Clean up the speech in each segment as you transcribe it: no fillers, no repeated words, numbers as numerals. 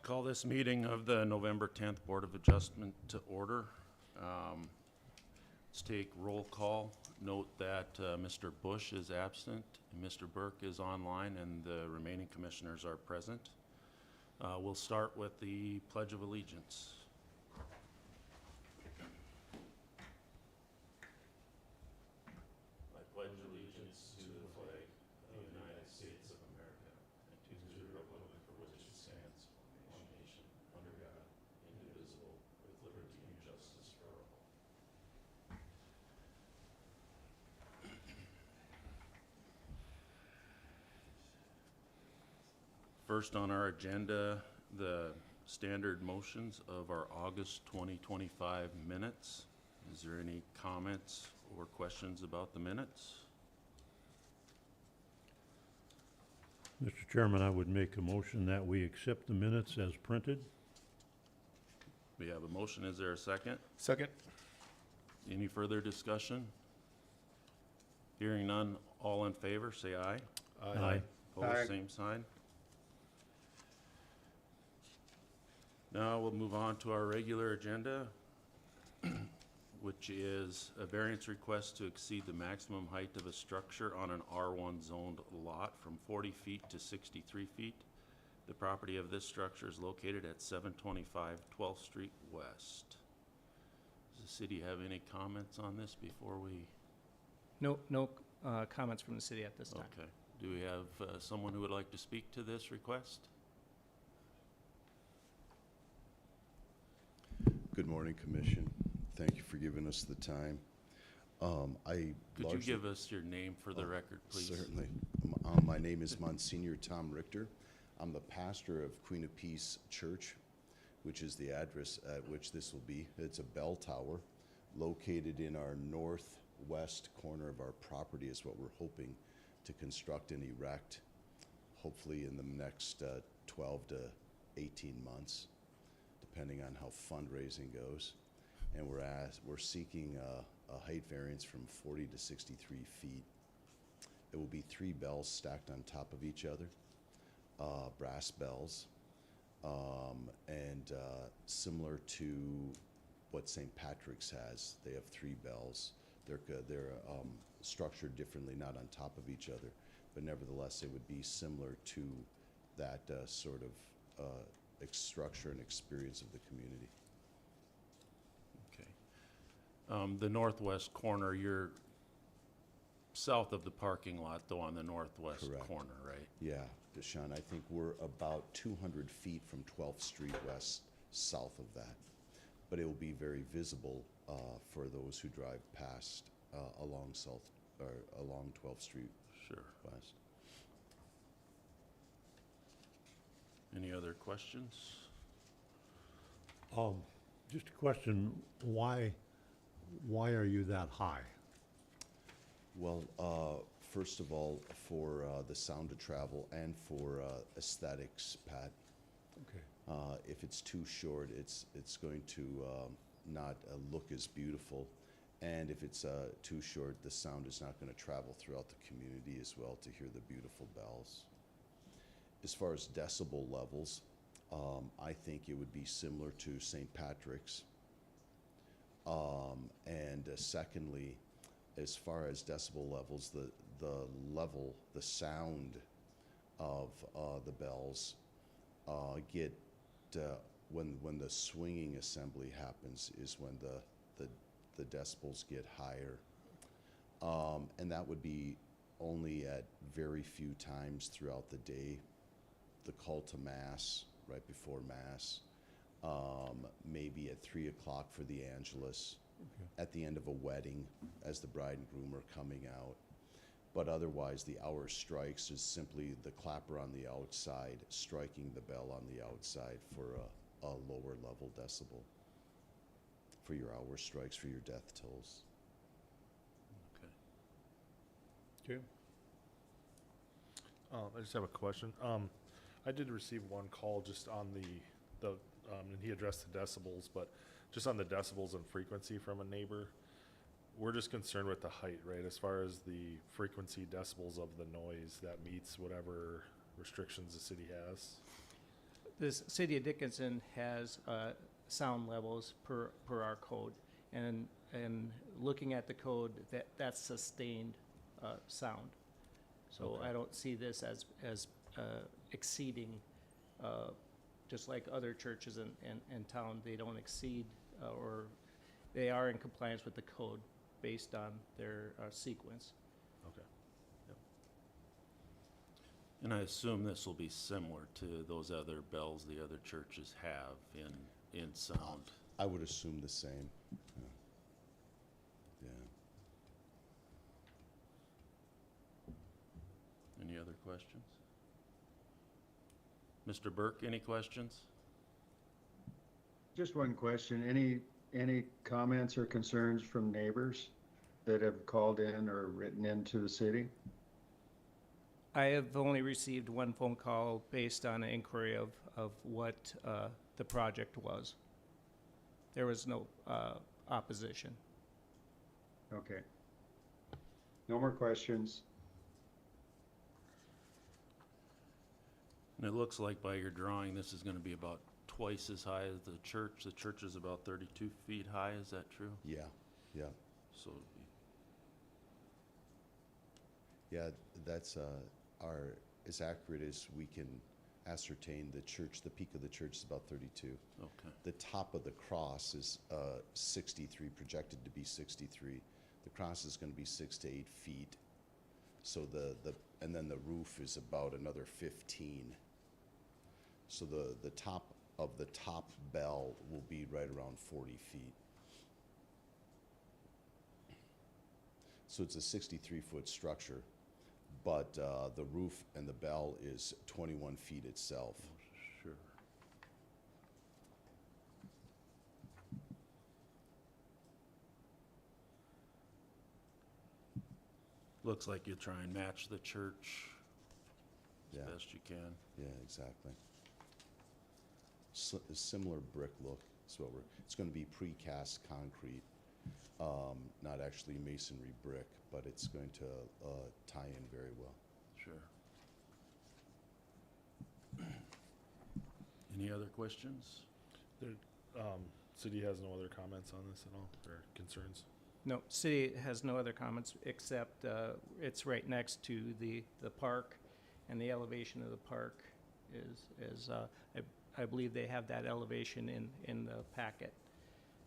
Call this meeting of the November 10th Board of Adjustment to order. Let's take roll call. Note that Mr. Bush is absent, and Mr. Burke is online, and the remaining commissioners are present. We'll start with the Pledge of Allegiance. I pledge allegiance to the flag of the United States of America and to the republic for which it stands, one nation, under God, indivisible, with liberty and justice for all. First on our agenda, the standard motions of our August 2025 minutes. Is there any comments or questions about the minutes? Mr. Chairman, I would make a motion that we accept the minutes as printed. We have a motion. Is there a second? Second. Any further discussion? Hearing none, all in favor, say aye. Aye. Opposed, Aye. same sign. Now we'll move on to our regular agenda, which is a variance request to exceed the maximum height of a structure on an R1 zoned lot from 40 feet to 63 feet. The property of this structure is located at 725 12th Street West. Does the city have any comments on this before we? No comments from the city at this time. Okay. Do we have someone who would like to speak to this request? Good morning, Commission. Thank you for giving us the time. Could you give us your name for the record, please? Certainly. My name is Monsignor Tom Richter. I'm the pastor of Queen of Peace Church, which is the address at which this will be. It's a bell tower located in our northwest corner of our property is what we're hoping to construct and erect, hopefully in the next 12 to 18 months, depending on how fundraising goes. And we're seeking a height variance from 40 to 63 feet. It will be 3 bells stacked on top of each other, brass bells, and similar to what St. Patrick's has. They have 3 bells. They're structured differently, not on top of each other, but nevertheless, it would be similar to that sort of structure and experience of the community. Okay. The northwest corner, you're south of the parking lot, though, on the northwest Correct. corner, right? Yeah, Deshaun, I think we're about 200 feet from 12th Street West, south of that. But it will be very visible for those who drive past along 12th Street Sure. West. Any other questions? Just a question, why are you that high? Well, first of all, for the sound of travel and for aesthetics, Pat. Okay. If it's too short, it's going to not look as beautiful. And if it's too short, the sound is not going to travel throughout the community as well to hear the beautiful bells. As far as decibel levels, I think it would be similar to St. Patrick's. And secondly, as far as decibel levels, the sound of the bells get when the swinging assembly happens is when the decibels get higher, and that would be only at very few times throughout the day. The call to Mass, right before Mass, maybe at 3 o'clock for the Angelus, Okay. at the end of a wedding as the bride and groom are coming out. But otherwise, the hour strikes is simply the clapper on the outside striking the bell on the outside for a lower level decibel for your hour strikes, for your death tolls. Okay. Okay. I just have a question. I did receive one call just on the and he addressed the decibels, but just on the decibels and frequency from a neighbor. We're just concerned with the height, right? As far as the frequency decibels of the noise that meets whatever restrictions the city has. this city of Dickinson has sound levels per our code, and looking at the code, that's sustained sound. So Okay. I don't see this as exceeding, just like other churches in town, they don't exceed, or they are in compliance with the code based on their sequence. Okay. And I assume this will be similar to those other bells the other churches have in sound. I would assume the same. Yeah. Yeah. Any other questions? Mr. Burke, any questions? Just one question. Any comments or concerns from neighbors that have called in or written into the city? I have only received one phone call based on an inquiry of what the project was. There was no opposition. Okay. No more questions. And it looks like by your drawing, this is gonna be about twice as high as the church. The church is about 32 feet high, is that true? Yeah, yeah, So it'd be yeah, that's, as accurate as we can ascertain, the church, the peak of the church is about 32. okay. The top of the cross is 63, projected to be 63. The cross is going to be 6 to 8 feet. So and then the roof is about another 15. So the top of the top bell will be right around 40 feet. So it's a 63-foot structure, but the roof and the bell is 21 feet itself. Sure. Looks like you try and match the church as Yeah. best you can. Yeah, exactly. A similar brick look is what it's going to be precast concrete, not actually masonry brick, but it's going to tie in very well. Sure. Any other questions? City has no other comments on this at all, or concerns? No, city has no other comments except it's right next to the park, and the elevation of the park is I believe they have that elevation in the packet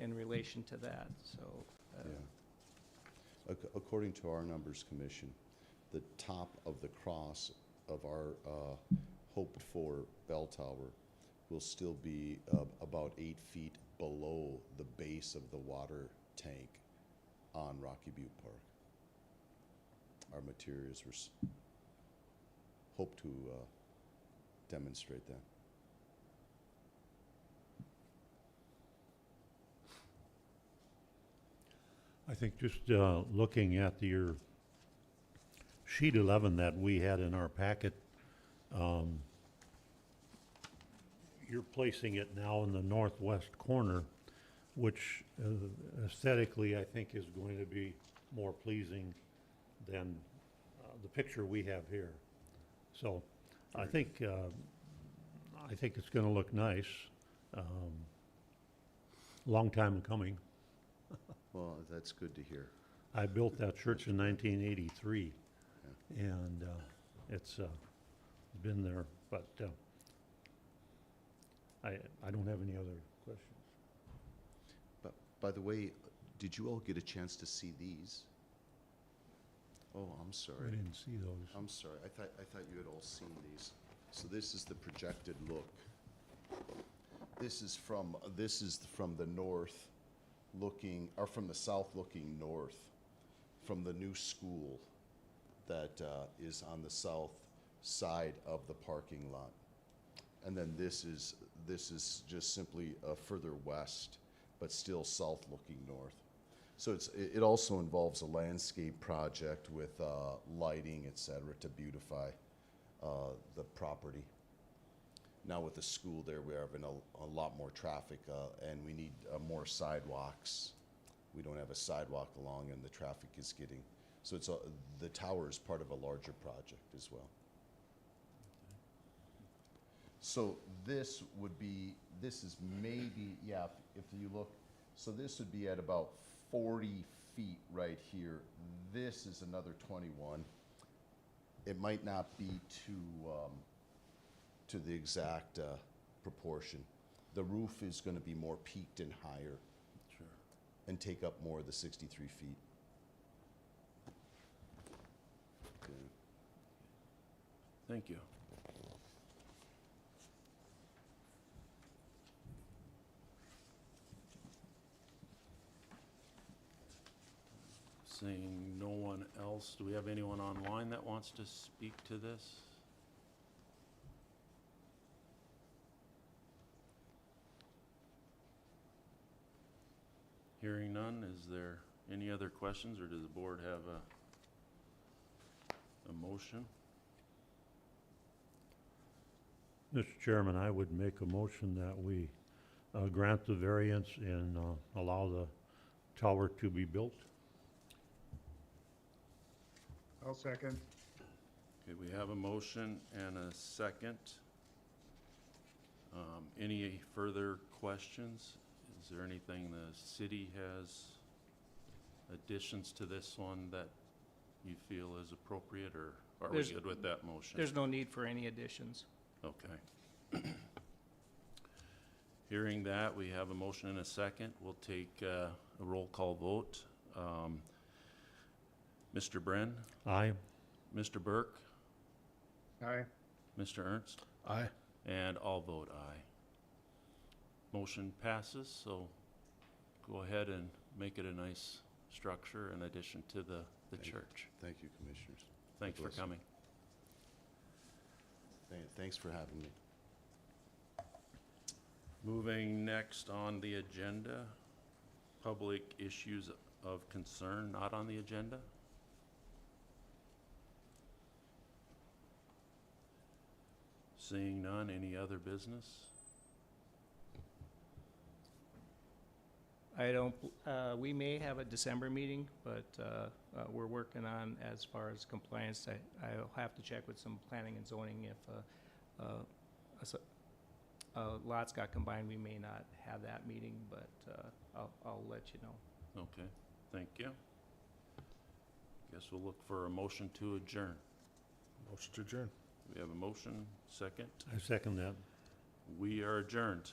in relation to that, so. Yeah. According to our numbers commission, the top of the cross of our hoped-for bell tower will still be about 8 feet below the base of the water tank on Rocky Butte Park. Our materials hope to demonstrate that. I think just looking at your sheet 11 that we had in our packet, you're placing it now in the northwest corner, which aesthetically I think is going to be more pleasing than the picture we have here. So I think it's going to look nice. Long time coming. Well, that's good to hear. I built that church in 1983, and it's been there, but I don't have any other questions. But by the way, did you all get a chance to see these? Oh, I'm I sorry. didn't see those. I'm sorry. I thought you had all seen these. So this is the projected look. This is from the north looking, or from the south looking north, from the new school that is on the south side of the parking lot. And then this is just simply further west, but still south looking north. So it also involves a landscape project with lighting, et cetera, to beautify the property. Now with the school there, we're having a lot more traffic, and we need more sidewalks. We don't have a sidewalk along, and the traffic is getting, so the tower is part of a larger project as well. So this would be, this is maybe, yeah, if you look, so this would be at about 40 feet right here. This is another 21. It might not be to the exact proportion. The roof is going to be more peaked and higher Sure. and take up more of the 63 feet. Okay. Thank you. Seeing no one else, do we have anyone online that wants to speak to this? Hearing none, is there any other questions, or does the board have a motion? Mr. Chairman, I would make a motion that we grant the variance and allow the tower to be built. I'll second. Okay, we have a motion and a second. Any further questions? Is there anything the city has additions to this one that you feel is appropriate, or are we There's- good with that motion? There's no need for any additions. Okay. Hearing that, we have a motion and a second. We'll take a roll call vote. Mr. Bren, Aye. Mr. Burke, Aye. Mr. Ernst, Aye. and I'll vote aye. Motion passes, so go ahead and make it a nice structure in addition to the Thank you. church. Thank you, Commissioners. Thanks for bless you. coming. Thanks for having me. Moving next on the agenda, public issues of concern not on the agenda. Seeing none, any other business? I don't, we may have a December meeting, but we're working on, as far as compliance, I'll have to check with some planning and zoning if lots got combined, we may not have that meeting, but I'll let you know. Okay, thank you. Guess we'll look for a motion to adjourn. Motion to adjourn. We have a motion, second. I second that. We are adjourned.